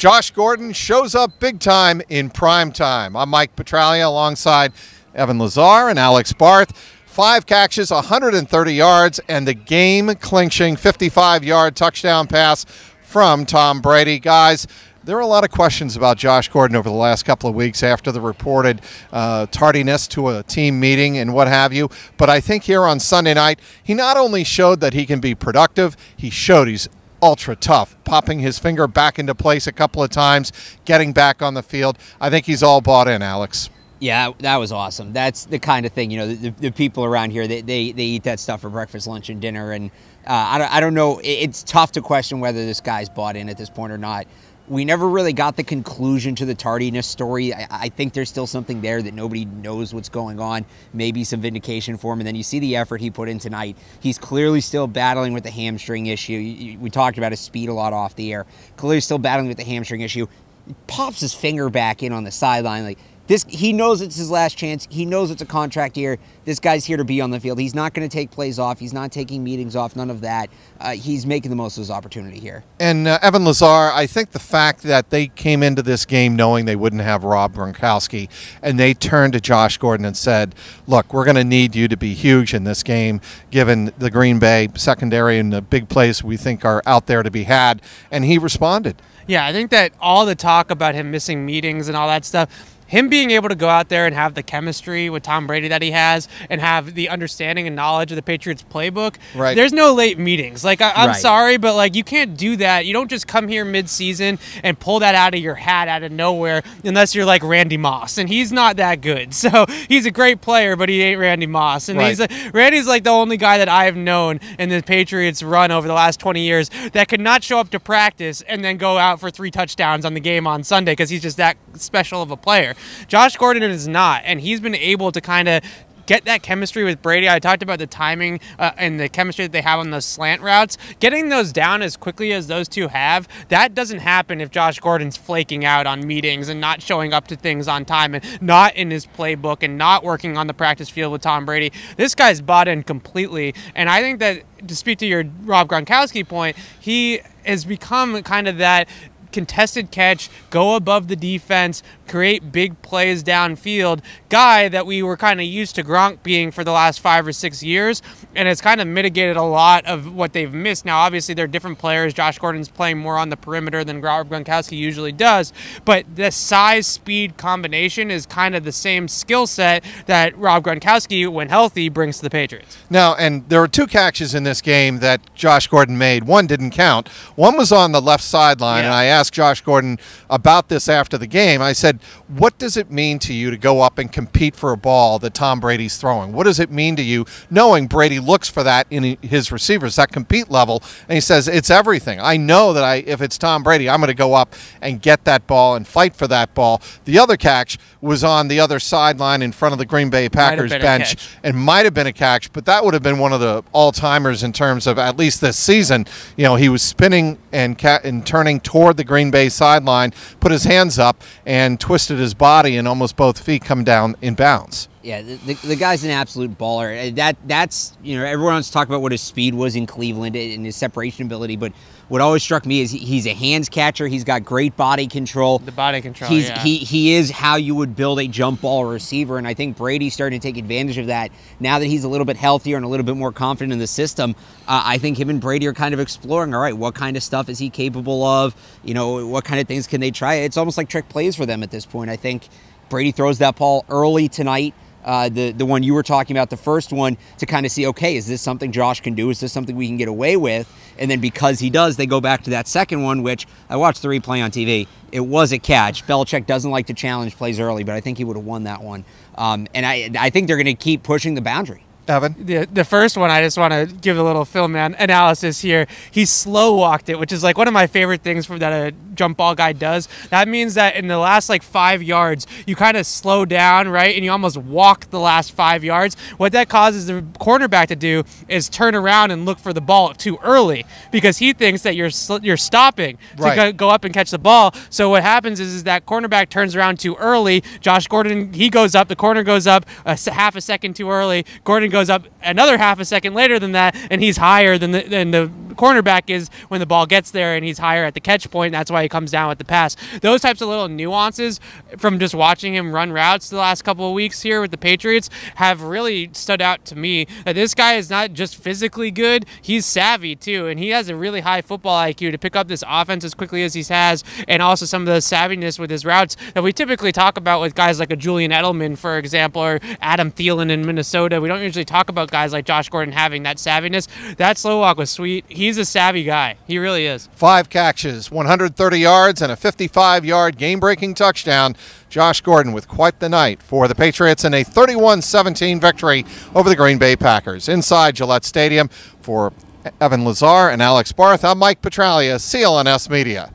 Josh Gordon shows up big time in prime time. I'm Mike Petraglia alongside Evan Lazar and Alex Barth. 5 catches, 130 yards, and the game-clinching 55-yard touchdown pass from Tom Brady. Guys, there are a lot of questions about Josh Gordon over the last couple of weeks after the reported tardiness to a team meeting and what have you. But I think here on Sunday night, he not only showed that he can be productive, he showed he's ultra tough, popping his finger back into place a couple of times, getting back on the field. I think he's all bought in, Alex. Yeah, that was awesome. That's the kind of thing, you know, the people around here, they eat that stuff for breakfast, lunch, and dinner. And I don't know. It's tough to question whether this guy's bought in at this point or not. We never really got the conclusion to the tardiness story. I think there's still something there that nobody knows what's going on. Maybe some vindication for him. And then you see the effort he put in tonight. He's clearly still battling with the hamstring issue. We talked about his speed a lot off the air. Clearly still battling with the hamstring issue. He pops his finger back in on the sideline. Like this, he knows it's his last chance. He knows it's a contract year. This guy's here to be on the field. He's not going to take plays off. He's not taking meetings off. None of that. He's making the most of his opportunity here. And Evan Lazar, I think the fact that they came into this game knowing they wouldn't have Rob Gronkowski, and they turned to Josh Gordon and said, look, we're going to need you to be huge in this game, given the Green Bay secondary and the big plays we think are out there to be had. And he responded. Yeah, I think that all the talk about him missing meetings and all that stuff, him being able to go out there and have the chemistry with Tom Brady that he has and have the understanding and knowledge of the Patriots playbook, right. There's no late meetings. Like, I'm right. sorry, but, like, you can't do that. You don't just come here mid-season and pull that out of your hat out of nowhere unless you're like Randy Moss, and he's not that good. So he's a great player, but he ain't Randy Moss. And right. Randy's like the only guy that I've known in the Patriots run over the last 20 years that could not show up to practice and then go out for 3 touchdowns on the game on Sunday because he's just that special of a player. Josh Gordon is not, and he's been able to kind of get that chemistry with Brady. I talked about the timing and the chemistry that they have on those slant routes. Getting those down as quickly as those two have, that doesn't happen if Josh Gordon's flaking out on meetings and not showing up to things on time and not in his playbook and not working on the practice field with Tom Brady. This guy's bought in completely, and I think that, to speak to your Rob Gronkowski point, he has become kind of that contested catch, go above the defense, create big plays downfield guy that we were kind of used to Gronk being for the last 5 or 6 years, and it's kind of mitigated a lot of what they've missed. Now, obviously, they're different players. Josh Gordon's playing more on the perimeter than Rob Gronkowski usually does, but the size-speed combination is kind of the same skill set that Rob Gronkowski, when healthy, brings to the Patriots. Now, and there were 2 catches in this game that Josh Gordon made. One didn't count. One was on the left sideline, and I asked Josh Gordon about this after the game. I said, what does it mean to you to go up and compete for a ball that Tom Brady's throwing? What does it mean to you knowing Brady looks for that in his receivers, that compete level? And he says, it's everything. I know that if it's Tom Brady, I'm going to go up and get that ball and fight for that ball. The other catch was on the other sideline in front of the Green Bay Packers bench, and might have been a catch, but that would have been one of the all-timers in terms of at least this season. You know, he was spinning and turning toward the Green Bay sideline, put his hands up and twisted his body, and almost both feet come down in bounds. Yeah, the guy's an absolute baller. That's, you know, everyone's talking about what his speed was in Cleveland and his separation ability, but what always struck me is he's a hands catcher. He's got great body control. The body control, He is how you would build a jump ball receiver, and I think Brady's starting to take advantage of that. Now that he's a little bit healthier and a little bit more confident in the system, I think him and Brady are kind of exploring, all right, what kind of stuff is he capable of? You know, what kind of things can they try? It's almost like trick plays for them at this point. I think Brady throws that ball early tonight. The one you were talking about, the first one, to kind of see, okay, is this something Josh can do? Is this something we can get away with? And then because he does, they go back to that second one, which I watched the replay on TV. It was a catch. Belichick doesn't like to challenge plays early, but I think he would have won that one. And I think they're going to keep pushing the boundary. Evan? The first one, I just want to give a little film analysis here. He slow walked it, which is like one of my favorite things that a jump ball guy does. That means that in the last like 5 yards, you kind of slow down, right? And you almost walk the last 5 yards. What that causes the cornerback to do is turn around and look for the ball too early because he thinks that you're stopping to go up and catch the ball. So what happens is that cornerback turns around too early. Josh Gordon, he goes up, the corner goes up half a second too early. Gordon goes up another half a second later than that, and he's higher than the cornerback is when the ball gets there, and he's higher at the catch point, and that's why he comes down with the pass. Those types of little nuances from just watching him run routes the last couple of weeks here with the Patriots have really stood out to me, that this guy is not just physically good, he's savvy too, and he has a really high football IQ to pick up this offense as quickly as he has, and also some of the savviness with his routes that we typically talk about with guys like a Julian Edelman, for example, or Adam Thielen in Minnesota. We don't usually talk about guys like Josh Gordon having that savviness. That slow walk was sweet. He's a savvy guy. He really is. 5 catches, 130 yards, and a 55-yard game-breaking touchdown. Josh Gordon with quite the night for the Patriots in a 31-17 victory over the Green Bay Packers. Inside Gillette Stadium, for Evan Lazar and Alex Barth, I'm Mike Petraglia, CLNS Media.